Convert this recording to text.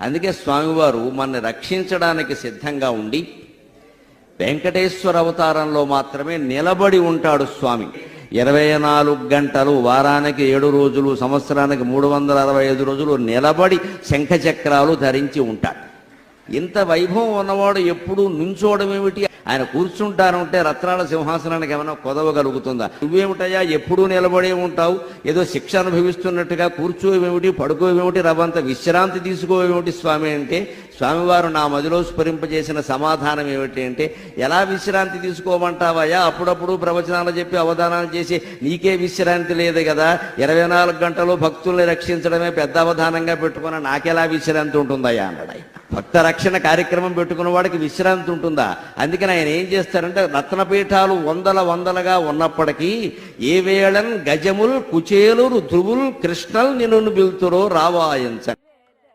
అందుకే స్వామివారు మనని రక్షించడానికి సిద్ధంగా ఉండి వెంకటేశ్వర అవతారంలో మాత్రమే నిలబడి ఉంటాడు స్వామి. 24 గంటలు, వారానికి 7 రోజులు, సంవత్సరానికి 365 రోజులు నిలబడి శంఖచక్రాలు ధరించి ఉంటాడు. ఇంత వైభవం ఉన్నవాడు ఎప్పుడూ నుంచోవడం ఏమిటి? ఆయన కూర్చుంటానంటే రత్నాల సింహాసనానికి ఏమైనా కొదవగలుగుతుందా? నువ్వేమిటయ్యా ఎప్పుడూ నిలబడే ఉంటావు, ఏదో శిక్ష అనుభవిస్తున్నట్టుగా కూర్చోవేమిటి, పడుకోవేమిటి, రవంత విశ్రాంతి తీసుకోవేమిటి స్వామి అంటే, స్వామివారు నా మదిలో స్ఫురింపజేసిన సమాధానం ఏమిటి అంటే, ఎలా విశ్రాంతి తీసుకోమంటావయ్యా? అప్పుడప్పుడు ప్రవచనాలు చెప్పి అవధానాలు చేసి నీకే విశ్రాంతి లేదు కదా, 24 గంటలు భక్తుల్ని రక్షించడమే పెద్ద అవధానంగా పెట్టుకున్న నాకెలా విశ్రాంతి ఉంటుందయ్యా అన్నాడు. భక్త రక్షణ కార్యక్రమం పెట్టుకున్న వాడికి విశ్రాంతి ఉంటుందా? అందుకని ఆయన ఏం చేస్తారంటే, రత్నపీఠాలు వందలుగా ఉన్నప్పటికీ ఏ వేళన్ గజముల్ కుచేలురు ధ్రువుల్ కృష్ణల్ నిన్ను పిలుతురో రావాయించ